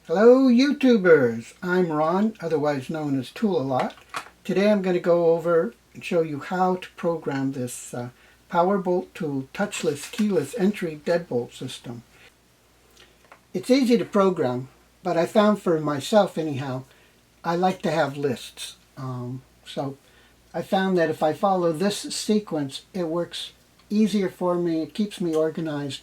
Hello YouTubers, I'm Ron, otherwise known as Tool-A-Lot. Today I'm going to go over and show you how to program this Powerbolt to touchless keyless entry deadbolt system. It's easy to program, but I found for myself anyhow, I like to have lists. So I found that if I follow this sequence, it works easier for me, it keeps me organized,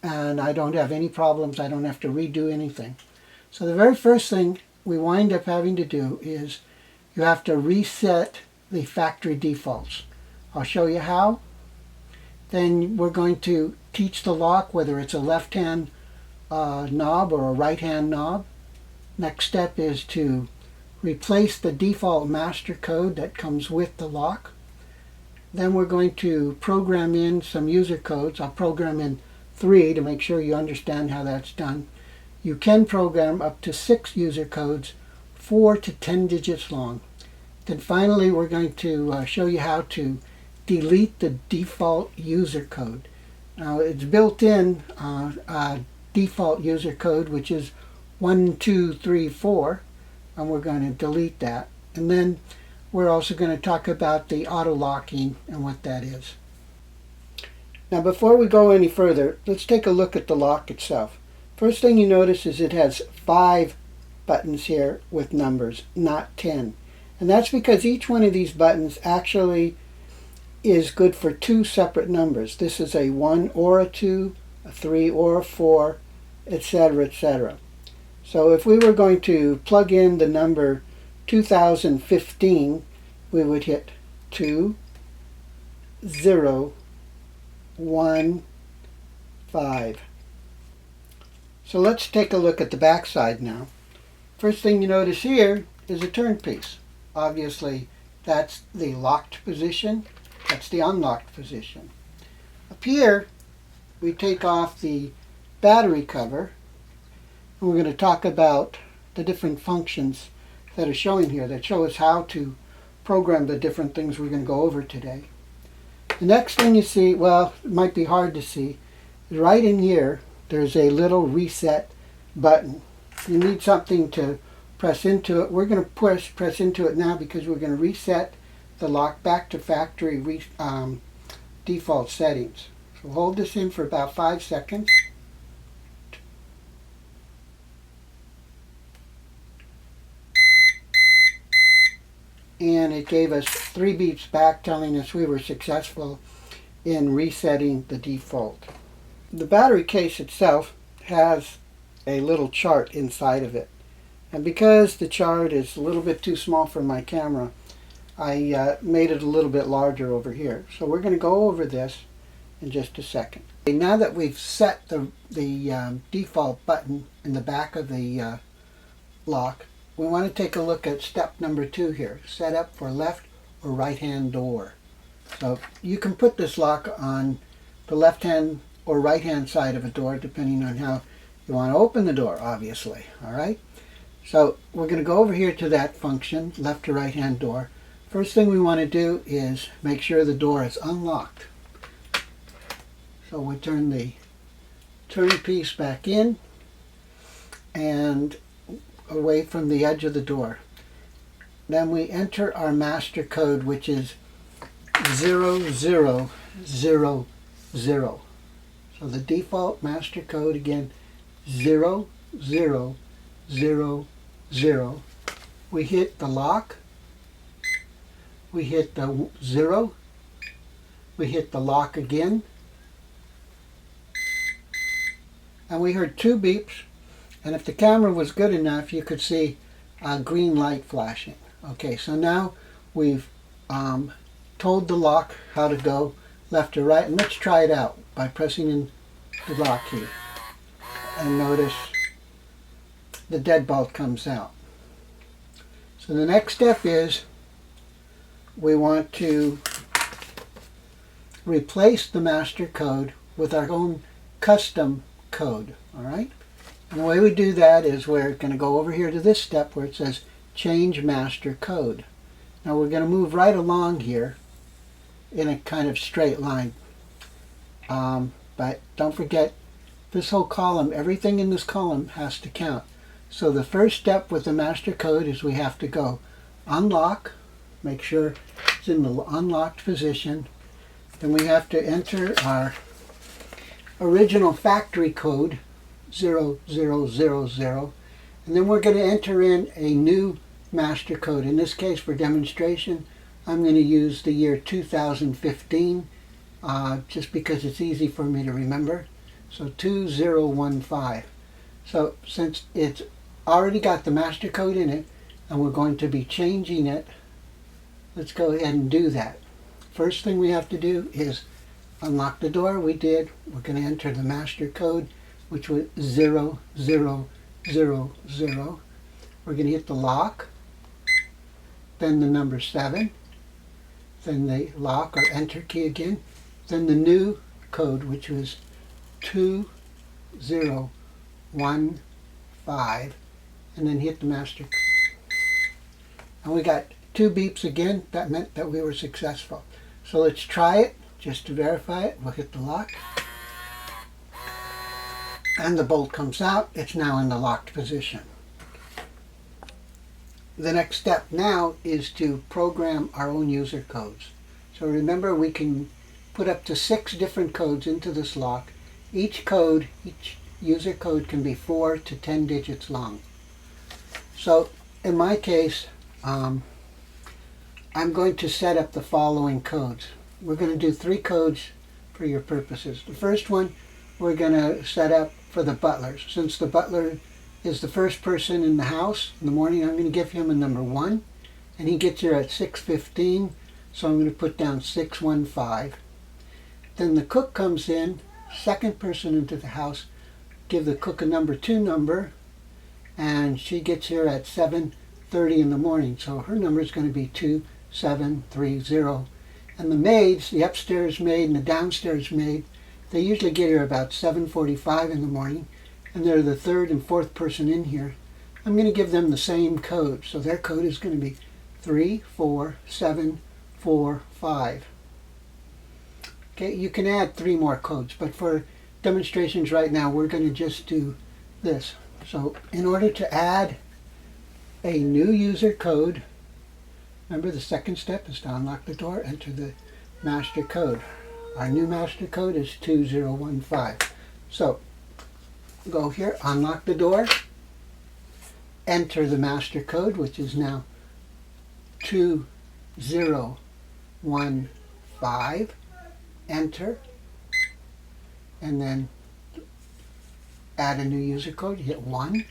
and I don't have any problems, I don't have to redo anything. So the very first thing we wind up having to do is you have to reset the factory defaults. I'll show you how. Then we're going to teach the lock whether it's a left-hand knob or a right-hand knob. Next step is to replace the default master code that comes with the lock. Then we're going to program in some user codes. I'll program in 3 to make sure you understand how that's done. You can program up to 6 user codes, 4 to 10 digits long. Then finally we're going to show you how to delete the default user code. Now it's built in default user code, which is 1234, and we're going to delete that. And then we're also going to talk about the auto locking and what that is. Now before we go any further, let's take a look at the lock itself. First thing you notice is it has 5 buttons here with numbers, not 10. And that's because each one of these buttons actually is good for 2 separate numbers. This is a 1 or a 2, a 3 or a 4, etc., etc. So if we were going to plug in the number 2015, we would hit 2, 0, 1, 5. So let's take a look at the back side now. First thing you notice here is a turn piece. Obviously that's the locked position, that's the unlocked position. Up here we take off the battery cover, and we're going to talk about the different functions that are showing here that show us how to program the different things we're going to go over today. The next thing you see, well, it might be hard to see, is right in here there's a little reset button. You need something to press into it. We're going to press into it now because we're going to reset the lock back to factory default settings. So hold this in for about 5 seconds. And it gave us 3 beeps back telling us we were successful in resetting the default. The battery case itself has a little chart inside of it. And because the chart is a little bit too small for my camera, I made it a little bit larger over here. So we're going to go over this in just a second. Okay, now that we've set the default button in the back of the lock, we want to take a look at step number 2 here, set up for left or right hand door. So you can put this lock on the left hand or right hand side of a door depending on how you want to open the door, obviously. Alright, so we're going to go over here to that function, left or right hand door. First thing we want to do is make sure the door is unlocked. So we turn the turn piece back in and away from the edge of the door. Then we enter our master code, which is 0000. So the default master code again, 0000. We hit the lock, we hit the 0, we hit the lock again, and we heard 2 beeps. And if the camera was good enough, you could see a green light flashing. Okay, so now we've told the lock how to go left or right. And let's try it out by pressing in the lock key. And notice the deadbolt comes out. So the next step is we want to replace the master code with our own custom code. All right? And the way we do that is we're going to go over here to this step where it says change master code. Now we're going to move right along here in a kind of straight line. But don't forget, this whole column, everything in this column has to count. So the first step with the master code is we have to go unlock, make sure it's in the unlocked position. Then we have to enter our original factory code 0000, and then we're going to enter in a new master code. In this case, for demonstration, I'm going to use the year 2015 just because it's easy for me to remember. So 2015. So since it's already got the master code in it and we're going to be changing it, let's go ahead and do that. First thing we have to do is unlock the door. We did. We're going to enter the master code, which was 0000. We're going to hit the lock, then the number 7, then the lock or enter key again, then the new code, which was 2015, and then hit the master. And we got 2 beeps again. That meant that we were successful. So let's try it just to verify it. We'll hit the lock. And the bolt comes out. It's now in the locked position. The next step now is to program our own user codes. So remember, we can put up to 6 different codes into this lock. Each user code can be 4 to 10 digits long. So in my case, I'm going to set up the following codes. We're going to do 3 codes for your purposes. The first one we're going to set up for the butler. Since the butler is the first person in the house in the morning, I'm going to give him a number 1, and he gets here at 6:15, so I'm going to put down 615. Then the cook comes in, second person into the house, give the cook a number 2 number, and she gets here at 7:30 in the morning, so her number is going to be 2730. And the maids, the upstairs maid and the downstairs maid, they usually get here about 7:45 in the morning, and they're the 3rd and 4th person in here. I'm going to give them the same code, so their code is going to be 34745. Okay, you can add 3 more codes, but for demonstrations right now, we're going to just do this. So in order to add a new user code, remember the second step is to unlock the door, enter the master code. Our new master code is 2015. So go here, unlock the door, enter the master code, which is now 2015, enter, and then add a new user code. You hit 1,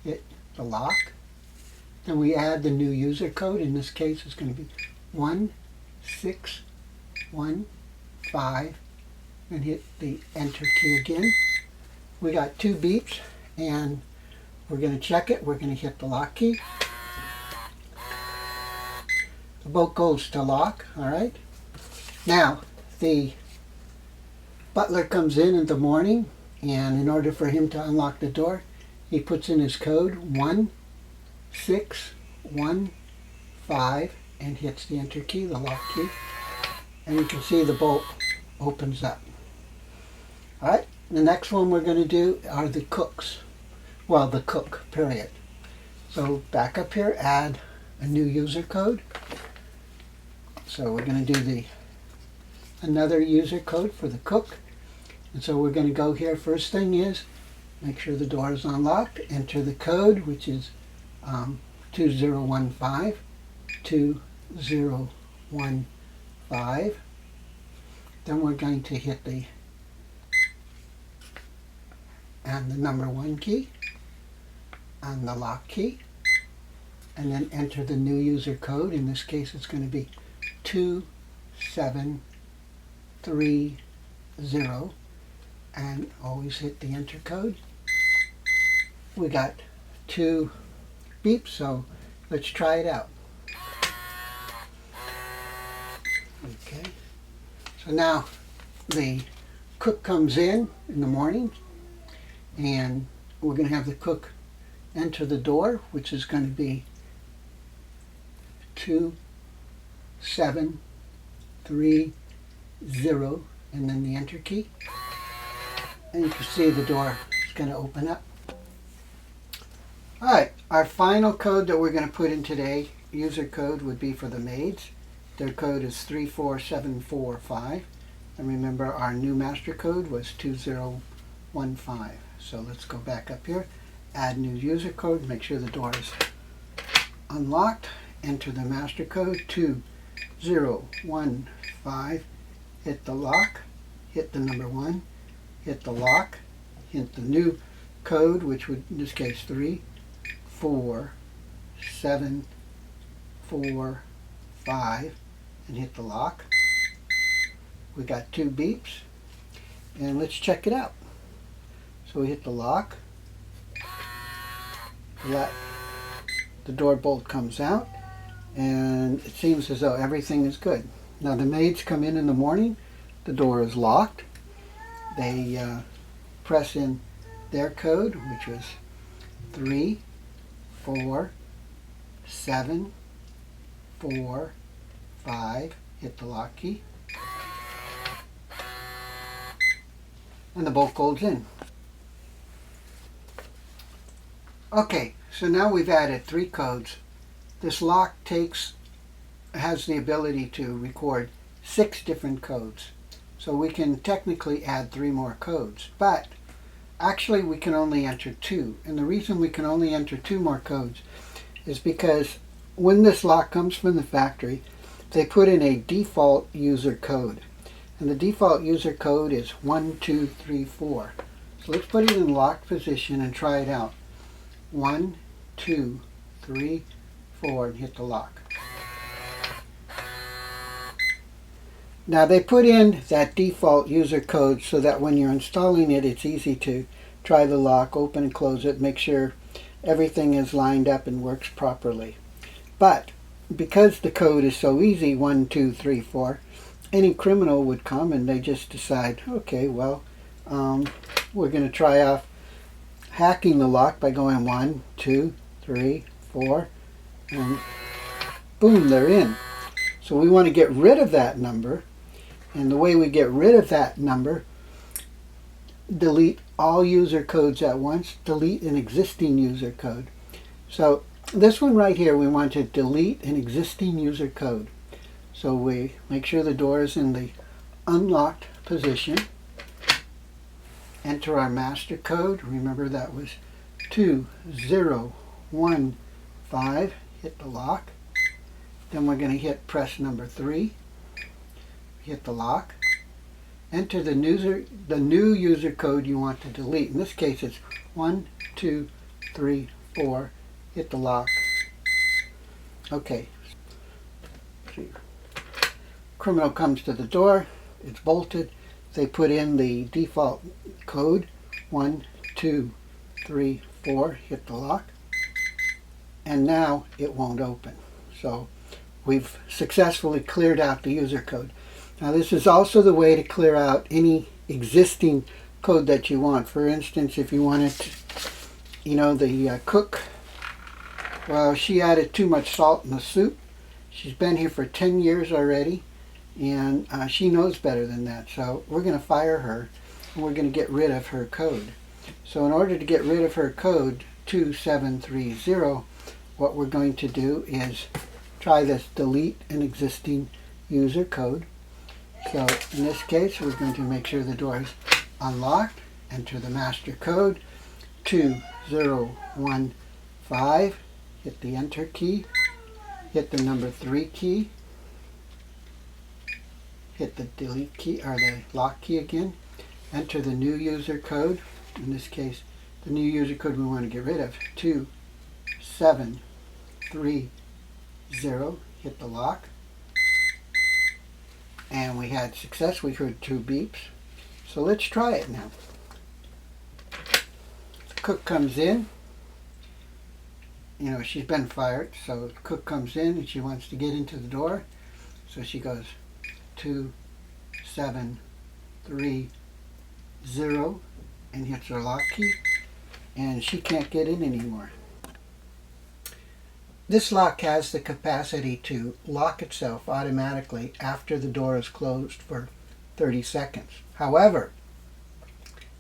hit the lock, then we add the new user code. In this case, it's going to be 1615, and hit the enter key again. We got 2 beeps, and we're going to check it. We're going to hit the lock key. The bolt goes to lock. All right. Now the butler comes in the morning, and in order for him to unlock the door, he puts in his code 1615 and hits the enter key, the lock key, and you can see the bolt opens up. All right. The next one we're going to do are the cooks. Well, the cook, period. So back up here, add a new user code. So we're going to do another user code for the cook. And so we're going to go here. First thing is, make sure the door is unlocked. Enter the code, which is 2015, 2015. Then we're going to hit the number 1 key and the lock key, and then enter the new user code. In this case, it's going to be 2730, and always hit the enter code. We got 2 beeps, so let's try it out. Okay, so now the cook comes in the morning, and we're going to have the cook enter the door, which is going to be 2730, and then the enter key. And you can see the door is going to open up. Alright, our final code that we're going to put in today, user code, would be for the maids. Their code is 34745. And remember, our new master code was 2015. So let's go back up here, add new user code, make sure the door is unlocked, enter the master code 2015, hit the lock, hit the number 1, hit the lock, hit the new code, which would in this case 34745, and hit the lock. We got 2 beeps, and let's check it out. So we hit the lock, the door bolt comes out, and it seems as though everything is good. Now the maids come in the morning, the door is locked. They press in their code, which was 34745, hit the lock key, and the bolt goes in. Okay, so now we've added 3 codes. This lock has the ability to record 6 different codes. So we can technically add 3 more codes, but actually we can only enter 2. And the reason we can only enter 2 more codes is because when this lock comes from the factory, they put in a default user code. And the default user code is 1234. So let's put it in locked position and try it out. 1, 2, 3, 4, and hit the lock. Now they put in that default user code so that when you're installing it, it's easy to try the lock, open and close it, make sure everything is lined up and works properly. But because the code is so easy, 1, 2, 3, 4, any criminal would come and they just decide, okay, well, we're going to try off hacking the lock by going 1, 2, 3, 4, and boom, they're in. So we want to get rid of that number, and the way we get rid of that number, delete all user codes at once, delete an existing user code. So this one right here, we want to delete an existing user code. So we make sure the door is in the unlocked position. Enter our master code. Remember that was 2015. Hit the lock. Then we're going to hit press number 3. Hit the lock. Enter the new user code you want to delete. In this case it's 1, 2, 3, 4. Hit the lock. Okay. Criminal comes to the door. It's bolted. They put in the default code 1, 2, 3, 4, hit the lock, and now it won't open. So we've successfully cleared out the user code. Now this is also the way to clear out any existing code that you want. For instance, if you wanted to, the cook, well, she added too much salt in the soup. She's been here for 10 years already. And she knows better than that, so we're going to fire her, and we're going to get rid of her code. So in order to get rid of her code 2730, what we're going to do is try this delete an existing user code. So in this case, we're going to make sure the door is unlocked, enter the master code 2015, hit the enter key, hit the number 3 key, hit the delete key or the lock key again, enter the new user code. In this case, the new user code we want to get rid of, 2730, hit the lock, and we had success. We heard 2 beeps. So let's try it now. The cook comes in. She's been fired, so the cook comes in and she wants to get into the door. So she goes 2730 and hits her lock key, and she can't get in anymore. This lock has the capacity to lock itself automatically after the door is closed for 30 seconds. However,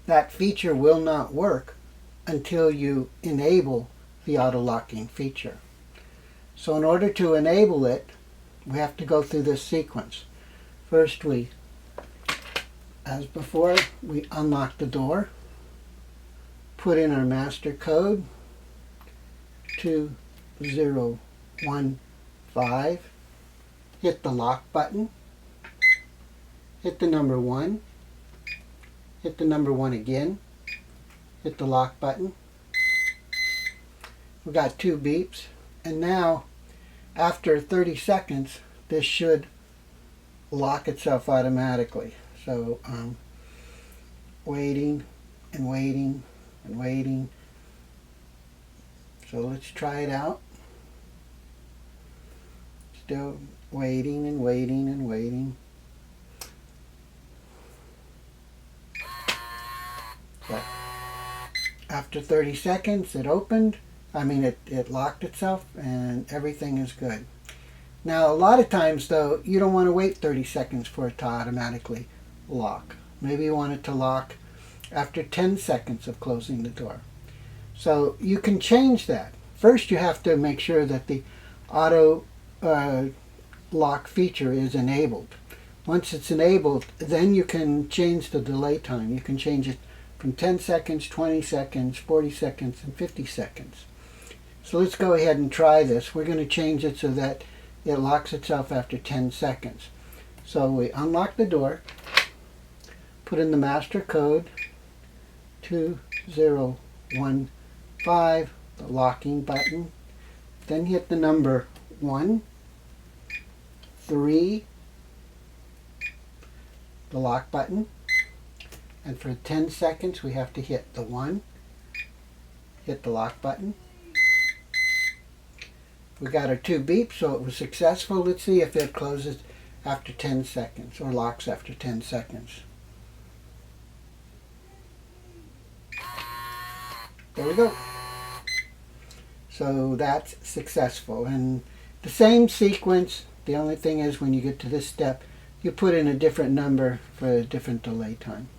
that feature will not work until you enable the auto locking feature. So in order to enable it, we have to go through this sequence. First, as before, we unlock the door, put in our master code 2015, hit the lock button, hit the number 1, hit the number 1 again, hit the lock button. We got 2 beeps, and now after 30 seconds this should lock itself automatically. So waiting and waiting and waiting. So let's try it out. Still waiting and waiting and waiting. But after 30 seconds it opened. It locked itself and everything is good. Now a lot of times though, you don't want to wait 30 seconds for it to automatically lock. Maybe you want it to lock after 10 seconds of closing the door. So you can change that. First you have to make sure that the auto lock feature is enabled. Once it's enabled, then you can change the delay time. You can change it from 10 seconds, 20 seconds, 40 seconds, and 50 seconds. So let's go ahead and try this. We're going to change it so that it locks itself after 10 seconds. So we unlock the door, put in the master code 2015, the locking button, then hit the number 1, 3, the lock button, and for 10 seconds we have to hit the 1, hit the lock button. We got our 2 beeps, so it was successful. Let's see if it closes after 10 seconds or locks after 10 seconds. There we go. So that's successful. And the same sequence, the only thing is when you get to this step, you put in a different number for a different delay time.